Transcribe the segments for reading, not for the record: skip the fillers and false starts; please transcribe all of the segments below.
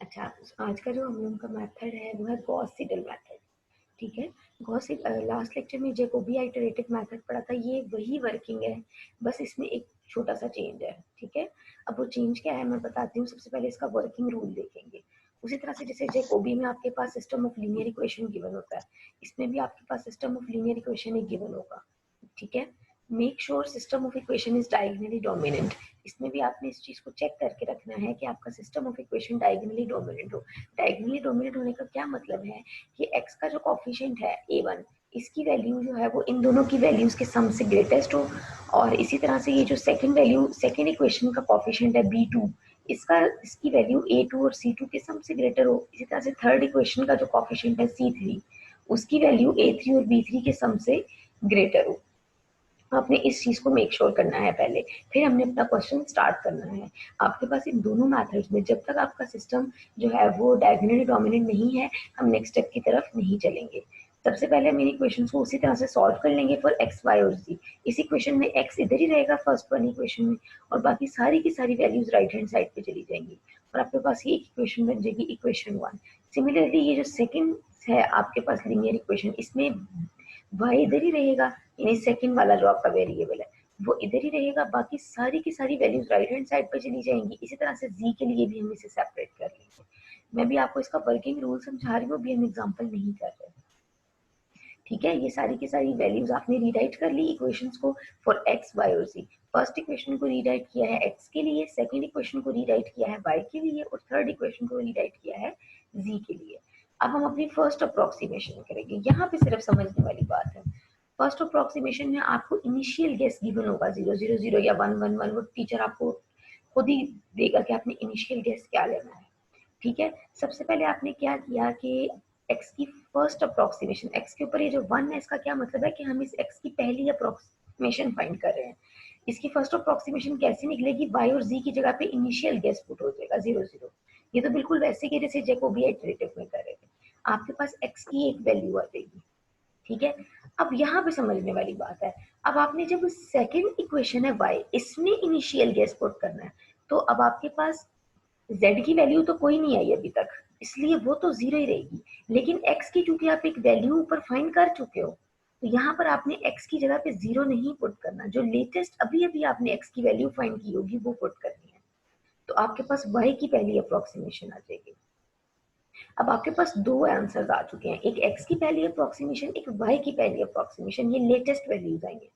अच्छा, आज का जो हम लोग का मेथड है वो है गॉस सीडल मेथड। ठीक है, गॉस लास्ट लेक्चर में जैकोबी आइटरेटिव मेथड पढ़ा था, ये वही वर्किंग है, बस इसमें एक छोटा सा चेंज है। ठीक है, अब वो चेंज क्या है मैं बताती हूँ। सबसे पहले इसका वर्किंग रूल देखेंगे। उसी तरह से जैसे जैकोबी में आपके पास system of linear equation given होता है, इसमें भी आपके पास सिस्टम ऑफ लीनियर इक्वेशन एक गिवन होगा। ठीक है, make sure system of equation is diagonally dominant. इसमें भी आपने इस चीज को चेक करके रखना है कि आपका system of equation diagonally dominant हो। डायगोनली डोमिनेंट होने का क्या मतलब है कि x का जो कॉफिशिएंट है a1, इसकी वैल्यू जो है वो इन दोनों की वैल्यूज के सम से ग्रेटेस्ट हो। और इसी तरह से ये जो सेकंड वैल्यू, सेकंड इक्वेशन का कॉफिशिएंट है b2, इसकी वैल्यू a2 और c2 के सम से ग्रेटर हो। इसी तरह से थर्ड इक्वेशन का जो कॉफिशिएंट है c3, उसकी वैल्यू a3 और b3 के सम से ग्रेटर हो। आपने इस चीज को मेक श्योर करना है पहले, फिर हमने अपना क्वेश्चन स्टार्ट करना है। आपके पास इन दोनों मेथड्स में जब तक आपका सिस्टम जो है वो डायगोनली डोमिनेंट नहीं है, हम नेक्स्ट स्टेप की तरफ नहीं चलेंगे। सबसे पहले हम इन इक्वेशंस को उसी तरह से सॉल्व कर लेंगे फॉर एक्स वाई और जी। इस इक्वेशन में एक्स इधर ही रहेगा फर्स्ट वन इक्वेशन में, और बाकी सारी की सारी वैल्यूज राइट हैंड साइड पे चली जाएंगी, और आपके पास ये इक्वेशन बन जाएगी इक्वेशन वन। सिमिलरली ये जो सेकंड है आपके पास लीनियर इक्वेशन, इसमें y इधर ही रहेगा, यानी सेकंड वाला जो आपका वेरिएबल है वो इधर ही रहेगा, बाकी सारी की सारी वैल्यूज राइट हैंड साइड पे चली जाएंगी। इसी तरह से z के लिए भी हम इसे सेपरेट कर लेंगे। मैं भी आपको इसका वर्किंग रूल समझा रही हूँ, अभी हम एग्जांपल नहीं कर रहे। ठीक है, ये सारी की सारी वैल्यूज आपने रीराइट कर ली इक्वेशंस को फॉर एक्स वाई और जी। फर्स्ट इक्वेशन को रीराइट किया है एक्स के लिए, सेकंड इक्वेशन को रीराइट किया है वाई के लिए, और थर्ड इक्वेशन को रीराइट किया है जी के लिए। अब हम अपनी फर्स्ट अप्रोक्सीमेशन करेंगे। यहाँ पे सिर्फ समझने वाली बात है, फर्स्ट अप्रोक्सीमेशन में आपको इनिशियल गेस गिवन होगा 000 या 111, वो टीचर आपको खुद ही देगा कि आपने इनिशियल गेस क्या लेना है। ठीक है, सबसे पहले आपने क्या किया कि x की फर्स्ट अप्रोक्सीमेशन, x के ऊपर ये जो 1 है इसका क्या मतलब है कि हम इस x की पहली अप्रोक्सीमेशन फाइंड कर रहे हैं। इसकी फर्स्ट अप्रोक्सीमेशन कैसे निकलेगी, y और z की जगह पे इनिशियल गेस पुट हो जाएगा 00। ये तो बिल्कुल वैसे ही जैसे जैकोबी आइटरेटिव में कर रहे थे। आपके पास x की एक वैल्यू आ जाएगी। ठीक है, अब यहाँ पे समझने वाली बात है, अब आपने जब सेकेंड इक्वेशन है y, इसमें इनिशियल गेस पुट करना है, तो अब आपके पास z की वैल्यू तो कोई नहीं आई अभी तक, इसलिए वो तो जीरो ही रहेगी। लेकिन x की चूंकि आप एक वैल्यू ऊपर फाइंड कर चुके हो, तो यहाँ पर आपने x की जगह पे जीरो नहीं पुट करना, जो लेटेस्ट अभी अभी आपने x की वैल्यू फाइंड की होगी वो पुट करनी है। तो आपके पास y की पहली अप्रोक्सीमेशन आ जाएगी। अब आपके पास दो आंसर्स आ चुके हैं, एक x की पहली अप्रोक्सीमेशन, एक y की पहली अप्रोक्सीमेशन, ये लेटेस्ट वैल्यूज आएंगे।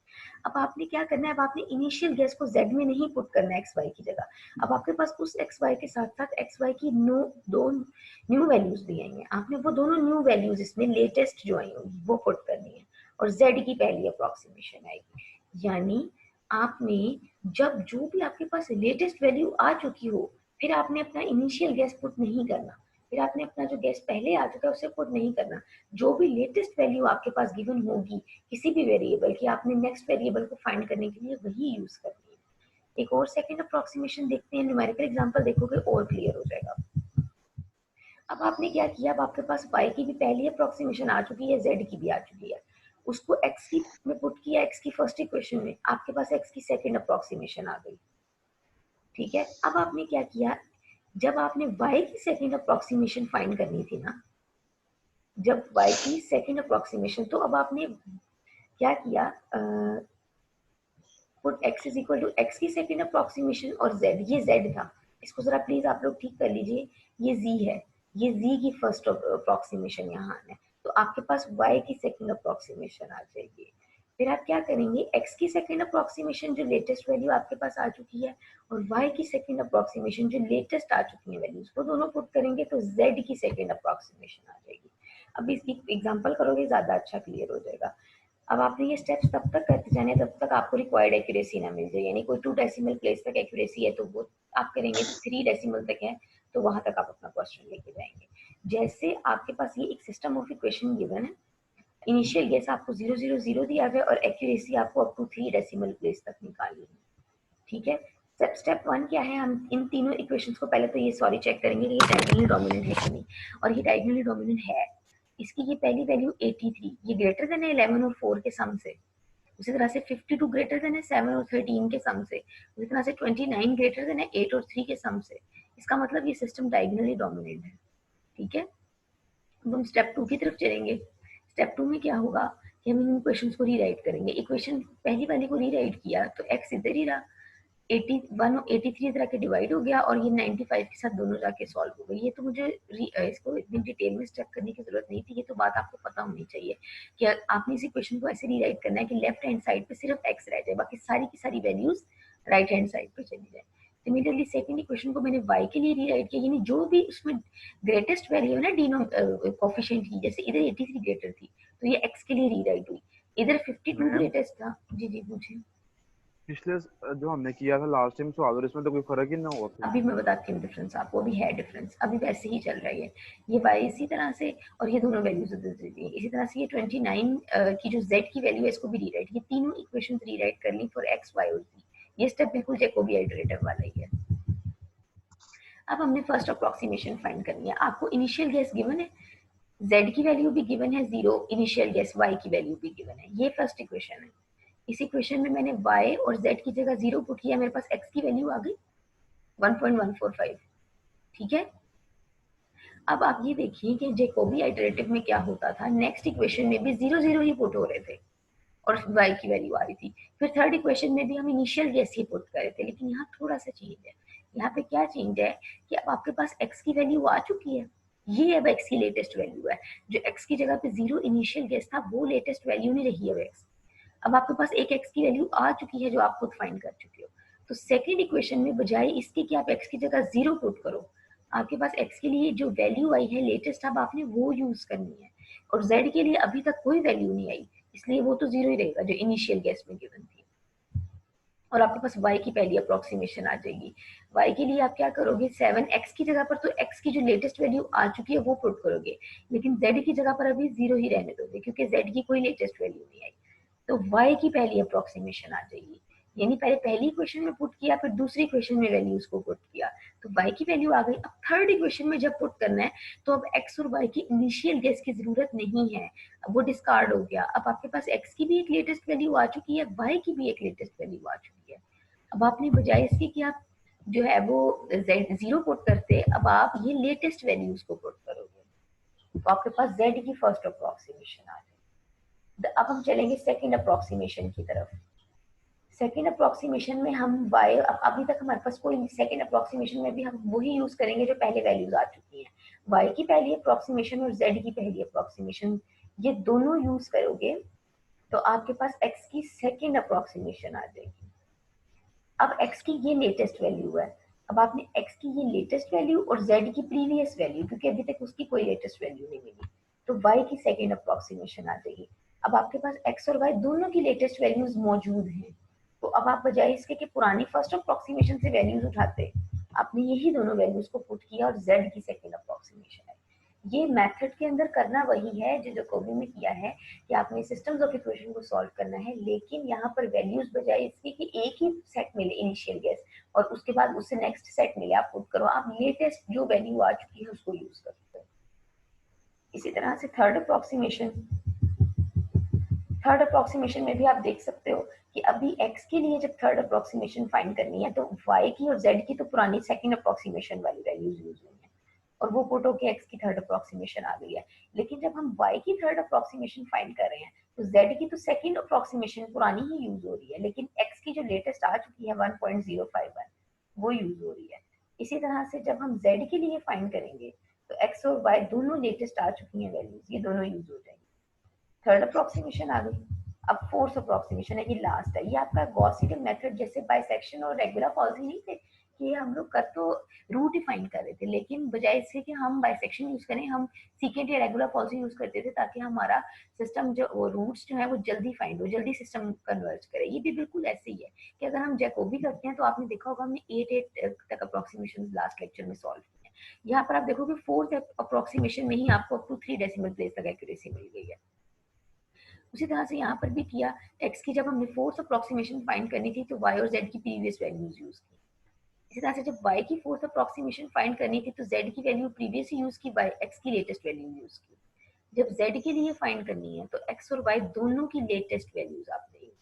अब आपने क्या करना है, अब आपने इनिशियल गेस को z में नहीं पुट करना है xy की जगह। अब आपके पास उस xy के साथ साथ xy की दो न्यू वैल्यूज भी आएंगे, आपने वो दोनों न्यू वैल्यूज इसमें लेटेस्ट जो आई होंगी वो पुट करनी है, और z की पहली अप्रोक्सीमेशन आएगी। यानी आपने जब जो भी आपके पास लेटेस्ट वैल्यू आ चुकी हो, फिर आपने अपना इनिशियल गेस पुट नहीं करना, फिर आपने अपना जो गेस पहले आ चुका है उसे पुट नहीं करना। जो भी लेटेस्ट वैल्यू आपके पास गिवन होगी किसी भी वेरिएबल की, आपने नेक्स्ट वेरिएबल को फाइंड करने के लिए वही यूज करनी है। एक और सेकंड अप्रोक्सीमेशन देखते हैं, न्यूमेरिकल एग्जांपल देखोगे और क्लियर हो जाएगा। अब आपने क्या किया, अब आपके पास y की भी पहली अप्रोक्सीमेशन आ चुकी है, z की भी आ चुकी है, उसको x की में पुट किया, x की फर्स्ट इक्वेशन में, आपके पास x की सेकंड अप्रोक्सीमेशन आ गई। ठीक है, अब आपने क्या किया, जब आपने y की सेकंड अप्रोक्सीमेशन फाइंड करनी थी ना, जब y की सेकंड अप्रोक्सीमेशन, तो अब आपने क्या किया, put x is equal to x की सेकंड अप्रोक्सीमेशन और z, ये z था, इसको जरा प्लीज आप लोग ठीक कर लीजिए, ये z है, ये z की फर्स्ट अप्रोक्सीमेशन यहाँ है, तो आपके पास y की सेकंड अप्रोक्सीमेशन आ जाएगी। फिर आप क्या करेंगे, x की सेकंड अप्रोक्सीमेशन जो लेटेस्ट वैल्यू आपके पास आ चुकी है, और y की सेकंड अप्रोक्सीमेशन जो लेटेस्ट आ चुकी है वैल्यूज, वो दोनों पुट करेंगे तो z की सेकंड अप्रोक्सीमेशन आ जाएगी। अब इसकी एग्जांपल करोगे ज्यादा अच्छा क्लियर हो जाएगा। अब आपने ये स्टेप्स तब तक करते जाने जब तक आपको रिक्वायर्ड एक्यूरेसी ना मिल जाए, यानी कोई 2 डेसिमल प्लेस तक एक्यूरेसी है तो वो आप करेंगे, 3 डेसिमल तक है तो वहां तक आप अपना क्वेश्चन लेके जाएंगे। जैसे आपके पास ये एक सिस्टम ऑफ इक्वेशन गिवन है, इनिशियल गेस आपको 000 दिया गया और एक्यूरेसी आपको अप टू 3 डेसिमल प्लेस तक निकालनी है। ठीक है, स्टेप वन क्या है, हम इन तीनों इक्वेशंस को पहले तो ये सॉरी चेक करेंगे कि ये डायगोनली डोमिनेंट है कि नहीं, और ये डायगोनली डोमिनेंट है। इसकी ये पहली वैल्यू 83, ये ग्रेटर देन है 11 और 4 के सम से, उसी तरह से 52 ग्रेटर देन है 7 और 13 के सम से, उसी तरह से 29 ग्रेटर देन है 8 और 3 के सम से। इसका मतलब ये सिस्टम डायगोनली डोमिनेंट है। ठीक है, अब हम स्टेप 2 की तरफ चलेंगे। स्टेप 2 में क्या होगा कि हम इन इक्वेशंस को रीराइट करेंगे। इक्वेशन पहली वाली को रीराइट किया तो x इधर ही रहा, 81 और 83 इधर आके डिवाइड हो गया और ये 95 के साथ दोनों जाके सॉल्व हो गई। ये तो मुझे इसको इतनी डिटेल में स्टेप करने की जरूरत नहीं थी, ये तो बात आपको पता होनी चाहिए कि आपने इस इक्वेशन को ऐसे रीराइट करना है कि लेफ्ट हैंड साइड पे सिर्फ x रह जाए, बाकी सारी की सारी वैल्यूज राइट हैंड साइड पे चली जाए। सिमिलरली सेकंड इक्वेशन को मैंने y के लिए रीराइट किया, यानी जो भी उसमें ग्रेटेस्ट वैल्यू है ना डिनो कोफिशिएंट की, जैसे इधर 83 ग्रेटर थी तो ये x के लिए रीराइट हुई, इधर 52 ग्रेटेस्ट था। जी जी पूछिए। पिछले जो हमने किया था लास्ट टाइम सॉल्व, इसमें तो कोई फर्क ही ना हुआ फिर। अभी मैं बताती हूँ डिफरेंस आपको, अभी है डिफरेंस, अभी वैसे ही चल रही है। ये y इसी तरह से और ये दोनों वैल्यूज उधर से दी, इसी तरह से ये 29 की जो z की वैल्यू है इसको भी रीराइट, ये तीनों इक्वेशन रीराइट कर ली फॉर x y और z। ये स्टेप बिल्कुल जैकोबी आइटरेटिव वाला ही है। अब हमने फर्स्ट अप्रोक्सीमेशन फाइंड करनी है। आपको इनिशियल गैस गिवन है, z की वैल्यू भी गिवन है 0, इनिशियल गैस y की वैल्यू भी गिवन है। ये फर्स्ट इक्वेशन है। इस इक्वेशन में मैंने y और z की जगह 0 पुट किया, मेरे पास x की वैल्यू आ गई 1.145। ठीक है, अब आप ये देखिए कि जैकोबी आइटरेटिव में क्या होता था, नेक्स्ट इक्वेशन में भी 0 0 ही पुट हो रहे थे और y की वैल्यू आ रही थी। फिर थर्ड इक्वेशन में भी हम इनिशियल गैस ही पुट कर रहे थे, लेकिन यहाँ थोड़ा सा चेंज है। यहाँ पे क्या चेंज है कि अब आपके पास x की वैल्यू आ चुकी है, ये अब x की लेटेस्ट वैल्यू है। जो x की जगह पे 0 इनिशियल गैस था वो लेटेस्ट वैल्यू नहीं रही है x। अब आपके पास एक x की वैल्यू आ चुकी है जो आप खुद फाइंड कर चुके हो। तो सेकेंड इक्वेशन में बजाय इसके कि आप x की जगह 0 पुट करो, आपके पास x के लिए जो वैल्यू आई है लेटेस्ट, अब आपने वो यूज करनी है। और z के लिए अभी तक कोई वैल्यू नहीं आई, इसलिए वो तो 0 ही रहेगा जो इनिशियल गैस में गिवन थी। और आपके पास y की पहली अप्रोक्सीमेशन आ जाएगी। y के लिए आप क्या करोगे, 7x की जगह पर तो x की जो लेटेस्ट वैल्यू आ चुकी है वो पुट करोगे, लेकिन z की जगह पर अभी 0 ही रहने दोगे क्योंकि z की कोई लेटेस्ट वैल्यू नहीं आई। तो y की पहली अप्रोक्सीमेशन आ जाएगी, यानी पहले पहली इक्वेशन में पुट किया फिर दूसरी इक्वेशन में वैल्यूज को पुट किया तो y की वैल्यू आ गई। अब थर्ड इक्वेशन में जब पुट करना है तो अब x और y की इनिशियल गैस की जरूरत नहीं है, अब वो डिस्कार्ड हो गया। अब आपके पास x की भी एक लेटेस्ट वैल्यू आ चुकी है, y की भी एक लेटेस्ट वैल्यू आ चुकी है। अब आपने बजाय इसके कि आप जो है वो जीरो पुट करते, अब आप ये लेटेस्ट वैल्यूज को पुट करोगे तो आपके पास z की फर्स्ट अप्रोक्सीमेशन आ जाएगी। अब हम चलेंगे सेकंड अप्रोक्सीमेशन की तरफ। सेकंड अप्रोक्सीमेशन में हम y, अभी तक हमारे पास कोई सेकंड अप्रोक्सीमेशन में भी हम वही यूज करेंगे जो पहले वैल्यूज आ चुकी हैं। y की पहली अप्रोक्सीमेशन और z की पहली अप्रोक्सीमेशन ये दोनों यूज करोगे तो आपके पास x की सेकंड अप्रोक्सीमेशन आ जाएगी। अब x की ये लेटेस्ट वैल्यू है, अब आपने x की ये लेटेस्ट वैल्यू और z की प्रीवियस वैल्यू, क्योंकि अभी तक उसकी कोई लेटेस्ट वैल्यू नहीं मिली, तो y की सेकंड अप्रोक्सीमेशन आ जाएगी। अब आपके पास x और y दोनों की लेटेस्ट वैल्यूज मौजूद हैं, तो अब आप बजाय इसके कि पुरानी फर्स्ट अप्रोक्सीमेशन से वैल्यूज उठाते, आपने यही दोनों वैल्यूज को पुट किया और z की सेकंड अप्रोक्सीमेशन है। ये मेथड के अंदर करना वही है जो जैकोबी में किया है कि आपने सिस्टम्स ऑफ इक्वेशन को सॉल्व करना है, लेकिन यहाँ पर वैल्यूज बजाय इसके कि एक ही सेट मिले इनिशियल गैस और उसके बाद उससे नेक्स्ट सेट मिले आप पुट करो, आप लेटेस्ट जो वैल्यू आ चुकी है उसको यूज करते हो। इसी तरह से थर्ड अप्रोक्सीमेशन में भी आप देख सकते हो कि अभी x के लिए जब थर्ड अप्रोक्सीमेशन फाइंड करनी है तो y की और z की तो पुरानी सेकंड अप्रोक्सीमेशन वाली वैल्यूज यूज हुई है और वो पुट होके x की थर्ड अप्रोक्सीमेशन आ गई है। लेकिन जब हम y की थर्ड अप्रोक्सीमेशन फाइंड कर रहे हैं तो z की तो सेकंड अप्रोक्सीमेशन पुरानी ही यूज हो रही है, लेकिन x की जो लेटेस्ट आ चुकी है 1.051 वो यूज हो रही है। इसी तरह से जब हम z के लिए फाइंड करेंगे तो x और y दोनों लेटेस्ट आ चुकी हैं वैल्यूज, ये दोनों यूज हो जाएंगी। थर्ड अप्रोक्सीमेशन आ गई। अब फोर्थ अप्रोक्सीमेशन है, ये लास्ट है। ये आपका गॉस सीडल मेथड जैसे बाइसेक्शन और रेगुलर पॉलिसी नहीं थे कि हम लोग कर तो रूट ही फाइंड कर रहे थे, लेकिन बजाय इससे कि हम बाइसेक्शन यूज करें हम सीकेंट या रेगुलर पॉलिसी यूज करते थे ताकि हमारा सिस्टम जो वो रूट्स जो है वो जल्दी फाइंड हो, जल्दी सिस्टम कन्वर्ज करे। ये भी बिल्कुल ऐसे ही है कि अगर हम जैकोबी करते हैं तो आपने देखा होगा हमने 8 तक अप्रोक्सीमेशन लास्ट लेक्चर में सॉल्व किया है। यहाँ पर आप देखोगे फोर्थ अप्रोक्सीमेशन में ही आपको अप टू 3 डेसिमल प्लेस तक एक्यूरेसी मिल गई है। उसी तरह से यहाँ पर भी किया, x की जब हमने फोर्थ अप्रोक्सीमेशन फाइंड करनी थी तो y और z की प्रीवियस वैल्यूज यूज की। इसी तरह से जब y की फोर्थ अप्रोक्सीमेशन फाइंड करनी थी तो z की वैल्यू प्रीवियस यूज की, x की लेटेस्ट वैल्यू यूज की। जब z के लिए फाइंड करनी है तो x और y दोनों की लेटेस्ट वैल्यूज आपने यूज।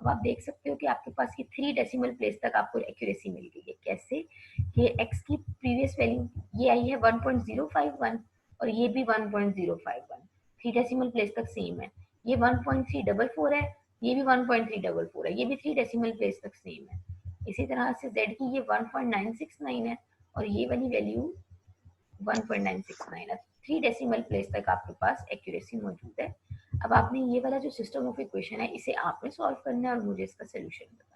अब आप देख सकते हो कि आपके पास ये 3 डेसिमल प्लेस तक आपको एक्यूरेसी मिल गई है। कैसे कि x की प्रीवियस वैल्यू ये आई है 1.051 और ये भी 1.051, 3 डेसिमल प्लेस तक सेम है। ये 1.344 है, ये भी 1.344 है, ये भी 3 डेसिमल प्लेस तक सेम है। इसी तरह से z की ये 1.969 है और ये वाली वैल्यू 1.969 है। 3 डेसिमल प्लेस तक आपके पास एक्यूरेसी मौजूद है। अब आपने ये वाला जो सिस्टम ऑफ इक्वेशन है इसे आपने सॉल्व करना है और मुझे इसका सोल्यूशन बताना है।